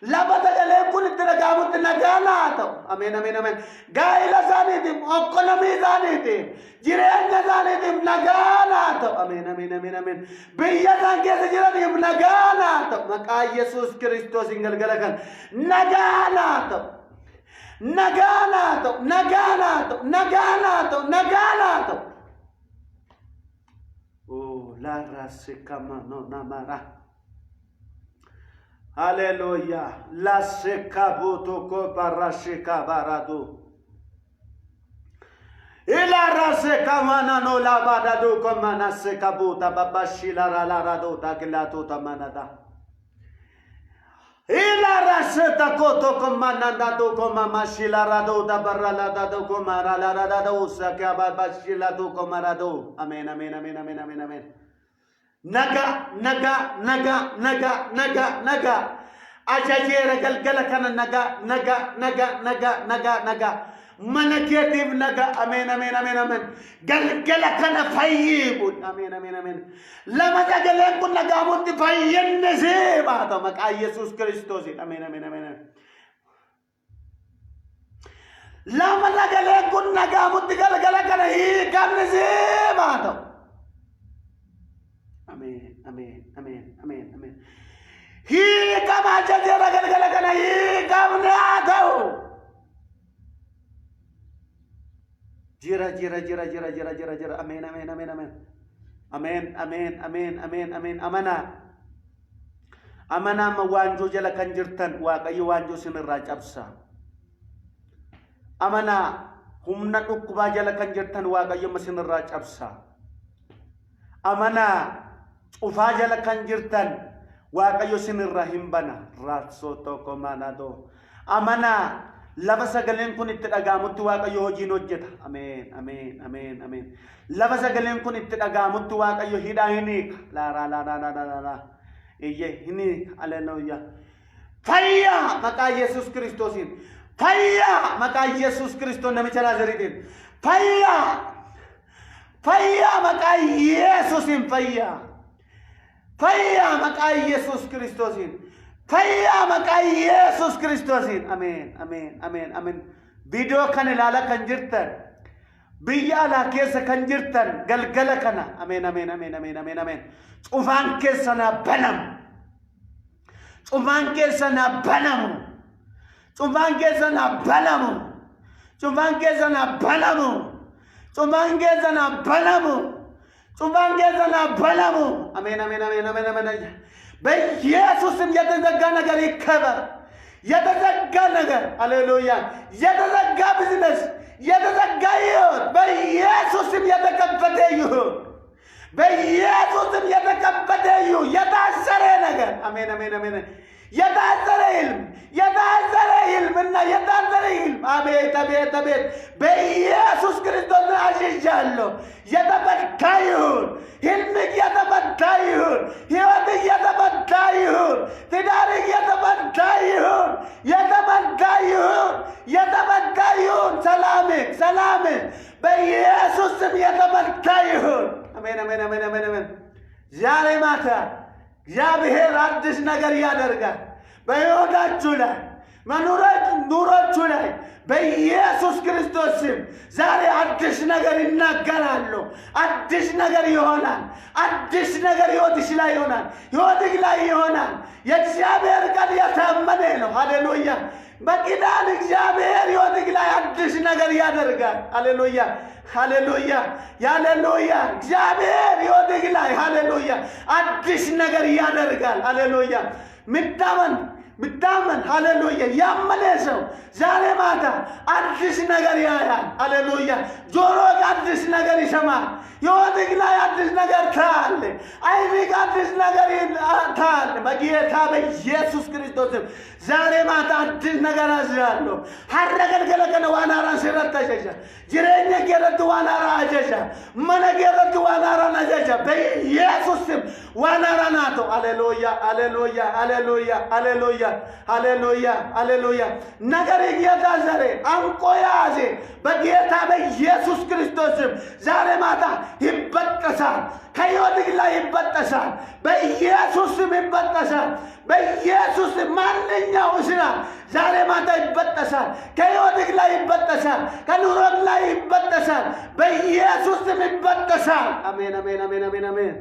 Lafa sagaleen kun itti nagaamutti nagaa naa ta'u. Ameen ameen ameen. Gaa'ila isaaniitiif okkonomii isaaniitiif jireenya isaaniitiif nagaa naa ta'u. Ameen ameen ameen ameen. Biyya isaan keessa jiraniif nagaa naa ta'u. Maqaa Yesuus Kiristoosiin galgala kan nagaa naa ta'u. Nagaa naa ta'u. Nagaa naa ta'u. Nagaa naa ta'u. Nagaa naa ta'u. La rasekama no namara. Hallelujah. La sekabuto ko barashika baradu. Ila rasekama no la badadu ko manasekabuta babashila la rado takilato tamanada. Ila raseta koto ko mananda do ko mamashila rado da barala da do ko marala rada usaka babashila do ko marado. Amen amen amen amen amen amen. Naga, naga, naga, naga, naga, naga. Ajajera galgala kana naga, naga, naga, naga, naga, naga. Manaketiv naga, amen, amen, amen, amen. Galgala kana fayyibun, amen, amen, amen. Lama jagaleen kun nagamutti fayyenne seeba ta maqaa Yesuus Kiristoosin, amen, amen, amen, amen. Lama jagaleen kun nagamutti galgala kana hiikamne seeba ta. Amen, amen, amen, amen, amen. Hiikam ajajera galgala kana hiikam naa ta'u. Jira, jira, jira, jira, jira, jira, jira. Amen, amen, amen, amen. Amen, amen, amen, amen, amen. Amana. Amana mawanjo jala kan jirtan Waaqayyo wanjo sinirraa cabsa. Amana humna dhukkubaa jala kan jirtan Waaqayyo sinirraa cabsa. Amana cufaa jala kan jirtan Waaqayyo sinirraa hin bana. Raatsoto komanado. Amana lafa sagaleen kun itti dhagaamutti Waaqayyo hojiin hojjeta. Amen, amen, amen, amen. Lafa sagaleen kun itti dhagaamutti Waaqayyo hidhaa hin hiika. La la la la la la la. Iyye hin hiika. Hallelujah. Fayyaa maqaa Yesuus Kiristoosiin. Fayyaa maqaa Yesuus Kiristoos namicha Naazreetiin. Fayyaa. Fayyaa maqaa Yesuusiin fayyaa. فيا مقاي يسوع كريستوسين فيا مقاي يسوع كريستوسين امين امين امين امين فيديو كان لالا كنجرتن بيا لا كيس كنجرتن غلغل كنا امين امين امين امين امين امين صفان كيسنا بنم صفان كيسنا بنم صفان كيسنا بنم صفان كيسنا بنم صفان كيسنا بنم صفان كيسنا بنم امين امين امين امين امين በኢየሱስ ስም የተዘጋ ነገር ይከበር የተዘጋ ነገር ሃሌሉያ የተዘጋ ቢዝነስ የተዘጋ ይሁን በኢየሱስ ስም የተከፈተ ይሁን በኢየሱስ ስም የተከፈተ ይሁን የታሰረ ነገር አሜን አሜን አሜን የታሰረ ህልምና የታሰረ ህልም አቤት አቤት አቤት በኢየሱስ ክርስቶስ አሽሻለሁ የተፈታ ይሁን ህልምህ የተፈታ ይሁን ህይወትህ የተፈታ ይሁን ትዳርህ የተፈታ ይሁን የተፈታ ይሁን የተፈታ ይሁን ሰላምህ በኢየሱስ ስም የተፈታ ይሁን አሜን አሜን አሜን አሜን አሜን ዛሬ ማታ እግዚአብሔር አዲስ ነገር ያደርጋል በሕይወታችሁ ላይ ኑሮቹ ላይ በኢየሱስ ክርስቶስ ስም ዛሬ አዲስ ነገር ይናገራለሁ አዲስ ነገር ይሆናል አዲስ ነገር ሕይወትሽ ላይ ይሆናል ሕይወትሽ ላይ ይሆናል የእግዚአብሔር ቃል የታመነ ነው ሃሌሉያ በኪዳን እግዚአብሔር ሕይወትሽ ላይ አዲስ ነገር ያደርጋል ሃሌሉያ ሃሌሉያ ሃሌሉያ እግዚአብሔር ሕይወትሽ ላይ ሃሌሉያ አዲስ ነገር ያደርጋል ሃሌሉያ ምታመን ሃሌሉያ ያመነ ሰው ዛሬ ማታ አዲስ ነገር ያያል ሃሌሉያ ጆሮ አዲስ ነገር ይሰማል ሕይወትህ ላይ አዲስ ነገር ታያለ አይንህ አዲስ ነገር ታያለ በጌታ በኢየሱስ ክርስቶስ ዛሬ ማታ አዲስ ነገር አዝዣለሁ ሀረገልገለከነ ዋናራ ሲረተሸሸ ጅሬኛ ገረት ዋናራ አጀሻ መነገረት ዋናራ አጀሻ በኢየሱስ ስም ዋናራ ናቶ ሃሌሉያ ሃሌሉያ ሃሌሉያ ሃሌሉያ ሃሌሉያ ሃሌሉያ ነገር እየታዘረ አንቆ ያዘ በጌታ በኢየሱስ ክርስቶስ ስም ዛሬ ማታ ይበጠሳል ከሕይወትህ ላይ ይበጠሳል በኢየሱስ ስም ይበጠሳል በኢየሱስ ማንኛው እስራ ዛሬ ማታ ይበጠሳል ከሕይወትህ ላይ ይበጠሳል ከኑሮህ ላይ ይበጠሳል በኢየሱስ ስም ይበጠሳል አሜን አሜን አሜን አሜን አሜን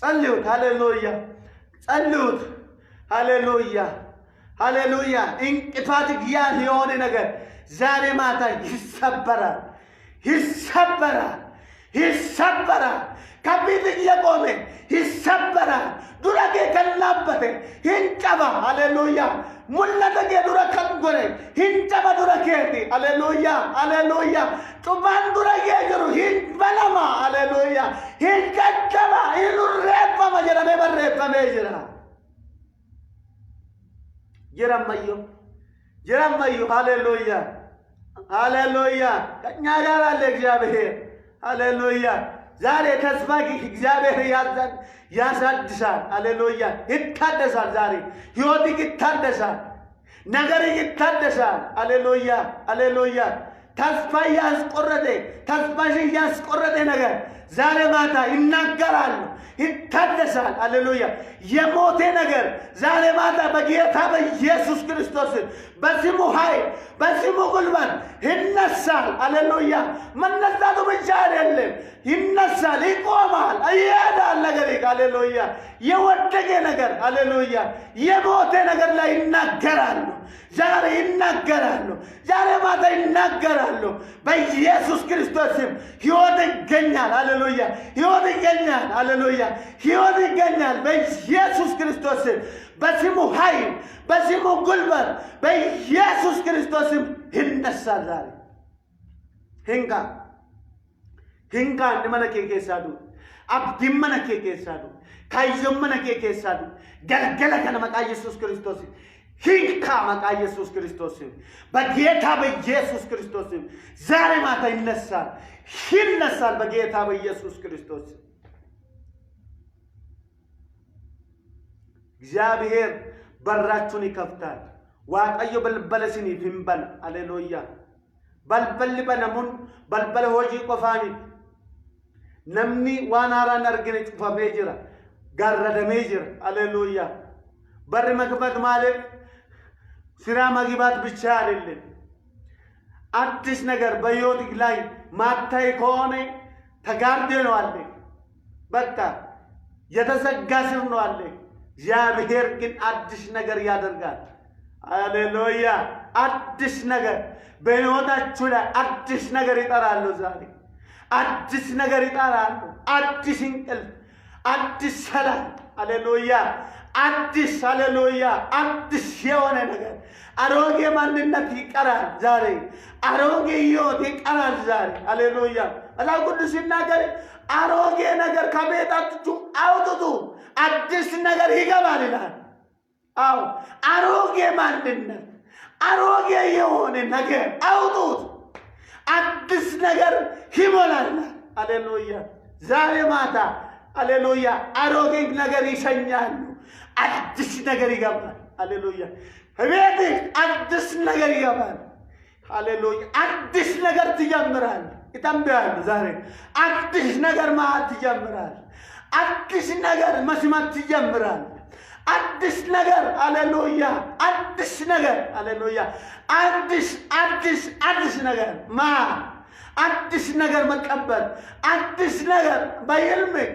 ጸልዩት ሃሌሉያ ጸልዩት ሃሌሉያ ሃሌሉያ እንቅፋት ግያን የሆነ ነገር ዛሬ ማታ ይሰበራል ከፊትህ የቆመ ይሰበራል ዱረጌ ከላበተ ሂንጨባ ሃሌሉያ ሙለተጌ ዱረ ከንጎረ ሂንጨባ ዱረ ኬቲ ሃሌሉያ ሃሌሉያ ጩባን ዱረጌ ጅሩ ሂንበለማ ሃሌሉያ ሂንጨጨባ ሂኑሬፈመ ጀረሜ በሬፈሜ ጅረመዮ ሃሌሉያ ሃሌሉያ ከእኛ ጋር አለ እግዚአብሔር ሃሌሉያ ዛሬ ተስፋ እግዚአብሔር ያሳድሳል ሃሌሉያ ይታደሳል ዛሬ ሕይወትህ ይታደሳል ነገርህ ይታደሳል ሃሌሉያ ሃሌሉያ ተስፋሽን ያስቆረጠ ነገር ዛሬ ማታ ይናገራሉ ይታደሳል ሃሌሉያ የሞቴ ነገር ዛሬ ማታ በጌታ በኢየሱስ ክርስቶስ በስሙ ኃይል በስሙ ጉልበት ይነሳል ሃሌሉያ መነሳቱ ብቻ አይደለም ይነሳል ይቆማል ይሄዳል ነገር ሃሌሉያ የወደቀ ነገር ሃሌሉያ የሞቴ ነገር ላይ ይናገራሉ ዛሬ ይናገራሉ ዛሬ ማታ ይናገራሉ በኢየሱስ ክርስቶስ ሕይወት ይገኛል ሃሌሉያ ሕይወት ይገኛል ሃሌሉያ ሕይወት ይገኛል በኢየሱስ ክርስቶስ በስሙ ኃይል በስሙ ጉልበት በኢየሱስ ክርስቶስ ይነሳል ዛሬ hinka nimana ke sadu abdim mana ke sadu kaizom mana ke sadu galgala kana maka Jesus Kristos hinka maka Jesus Kristos በጌታ በኢየሱስ ክርስቶስ ዛሬ ማታ ይነሳል በጌታ በኢየሱስ ክርስቶስ እግዚአብሔር በራችሁን ይከፍታል ዋቀዮ በልበለስኒ ፊምበል ሃሌሉያ በልበል በነሙን በልበል ሆጂ ቆፋኒ namni waan haaraan argine cufamee jira garradamee jira ሃሌሉያ በር መክፈት ማለት ስራ መግባት ብቻ አይደለም አዲስ ነገር በሕይወትህ ላይ ማታይ ከሆነ ተጋርደ ነው አለ በቃ የተዘጋ ስር ነው አለ እግዚአብሔር ግን አዲስ ነገር ያደርጋል ሃሌሉያ አዲስ ነገር በሕይወታችሁ ላይ አዲስ ነገር ይጠራሉ ዛሬ አዲስ ነገር ይጠራሉ አዲስ እንቅልፍ አዲስ ሰላም ሃሌሉያ አዲስ ሃሌሉያ አዲስ የሆነ ነገር አሮጌ ማንነት ይቀራል ዛሬ አሮጌ ሕይወት ይቀራል ዛሬ ሃሌሉያ መጽሐፍ ቅዱስ ሲናገር አሮጌ ነገር ከቤታችሁ አውጥቱ አዲስ ነገር ይገባል ይላል አዎ አሮጌ ማንነት አሮጌ የሆነ ነገር አውጡት አዲስ ነገር ይሞላል ሃሌሉያ ዛሬ ማታ ሃሌሉያ አሮጌ ነገር ይሸኛሉ አዲስ ነገር ይገባል ሃሌሉያ ቤት አዲስ ነገር ይገባል ሃሌሉያ አዲስ ነገር ትጀምራል ይተንበያል ዛሬ አዲስ ነገር ማት ትጀምራል አዲስ ነገር መስማት ትጀምራል አዲስ ነገር ሃሌሉያ አዲስ ነገር ሃሌሉያ አዲስ ነገር አዲስ ነገር መቀበል አዲስ ነገር በሕልምህ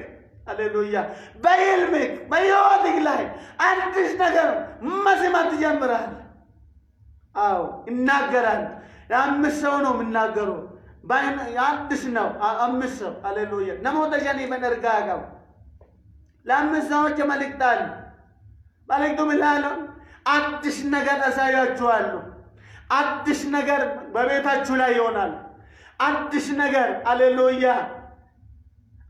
ሃሌሉያ በሕልምህ በሕይወትህ ላይ አዲስ ነገር መስማት ትጀምራል አዎ ይናገራል ለአምስት ሰው ነው የምናገረው አዲስ ነው አምስት ሰው ሃሌሉያ ነሞተሸኒ በነርጋጋው ለአምስት ሰዎች መልእክታል መልእክቱ ምንላለው አዲስ ነገር አሳያችኋለሁ አዲስ ነገር በቤታችሁ ላይ ይሆናል አዲስ ነገር ሃሌሉያ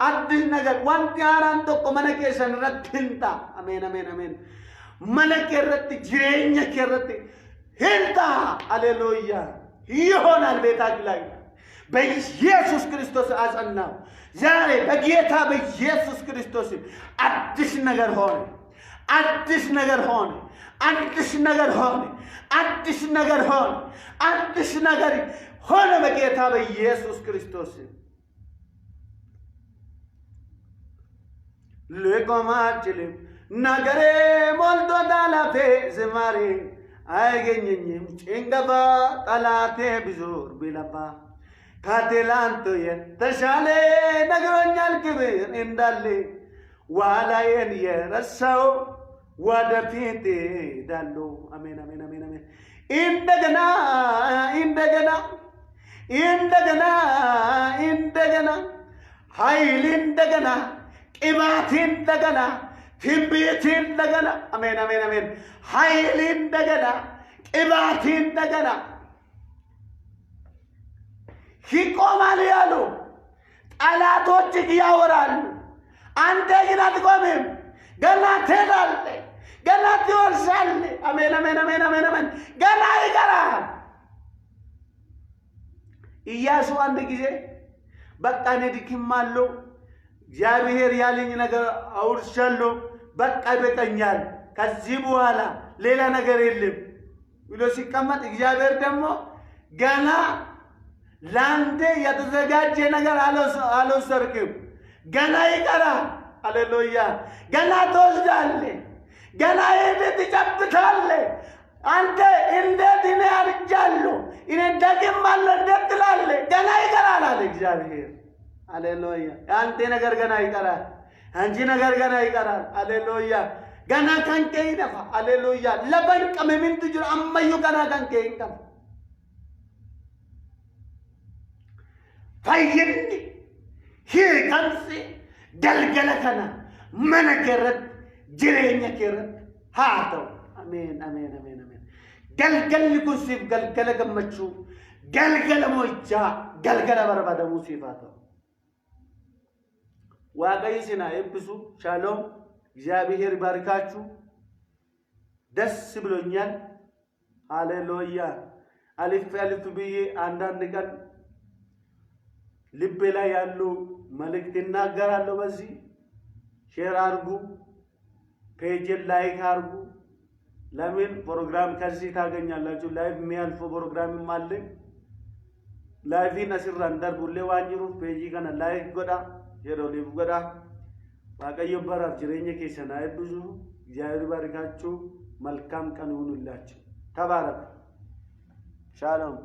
አዲስ ነገር ዋንቲ አራን tokk mana keessan irratti hinta አሜን አሜን አሜን መለክ irratti jireenya kee irratti hinta ሃሌሉያ ይሆናል ቤታችሁ ላይ በኢየሱስ ክርስቶስ አጸናው ዛሬ በጌታ በኢየሱስ ክርስቶስ አዲስ ነገር ሆነ አዲስ ነገር ሆነ አዲስ ነገር ሆነ አዲስ ነገር ሆነ አዲስ ነገር ሆነ በጌታ በኢየሱስ ክርስቶስ ለቆማችልም ነገሬ ሞልቶ ዳላፌ ዝማሬ አይገኘኝም ጭንገፋ ጠላቴ ቢዞር ቢለፋ ካቴላንቶ የተሻለ ነግሮኛል ክብር እንዳለ ዋላዬን የረሳው ወደፊት ሄዳለሁ አሜን አሜን አሜን አሜን እንደገና እንደገና እንደገና እንደገና ኃይል እንደገና ቅባት እንደገና ትንቢት እንደገና አሜን አሜን አሜን ኃይል እንደገና ቅባት እንደገና ይቆማል ያሉ ጠላቶች ያወራሉ አንተ ግን አትቆምም ገና ትሄዳለህ ገና ትወርሳለህ አሜን አሜን አሜን አሜን አሜን ገና ይቀራል ኢያሱ አንድ ጊዜ በቃ እኔ ድክማለሁ እግዚአብሔር ያለኝ ነገር አውርሻለሁ በቃ ይበቃኛል ከዚህ በኋላ ሌላ ነገር የለም ብሎ ሲቀመጥ እግዚአብሔር ደግሞ ገና ላንተ የተዘጋጀ ነገር አልወሰድክም ገና ይቀራል ሃሌሉያ ገና ትወስዳለህ ገና ሄደህ ትጨብጣለህ አንተ እንዴት እኔ አርጃለሁ እኔ ደግማለሁ እንዴት ትላለህ ገና ይቀራል አለ እግዚአብሔር ሃሌሉያ አንተ ነገር ገና ይቀራል አንቺ ነገር ገና ይቀራል ሃሌሉያ ገና ከንከ ይደፋ ሃሌሉያ ለበን ቀመምን ትጅር አማዩ ገና ከንከ ይደፋ ፈይን ሂከንሲ ገልገለ ከና መነከረት ጅሬኛ ከረት ሃተው አሜን አሜን አሜን አሜን ገልገል ኩሲፍ ገልገለ ገመቹ ገልገለ ሞጃ ገልገለ በርባደሙ ሲፋተው ዋቀይስና ይብሱ ሻሎም እግዚአብሔር ይባርካችሁ ደስ ብሎኛል ሃሌሉያ አልፍ ብዬ አንዳንድ ቀን ልቤ ላይ ያሉ መልእክት እናገራለሁ በዚህ ሼር አድርጉ ፔጅ ላይክ አድርጉ ለምን ፕሮግራም ከዚህ ታገኛላችሁ ላይቭ የሚያልፈ ፕሮግራምም አለ ላይቭ ነስራ እንደርቡሌ ዋንጅሩ ፔጅ ከነ ላይክ ጎዳ yeroliif godha waaqayyo baraaf jireenya keessan haa eebbisu እግዚአብሔር ይባርካችሁ መልካም ቀን ይሁንላችሁ ተባረክ ሻሎም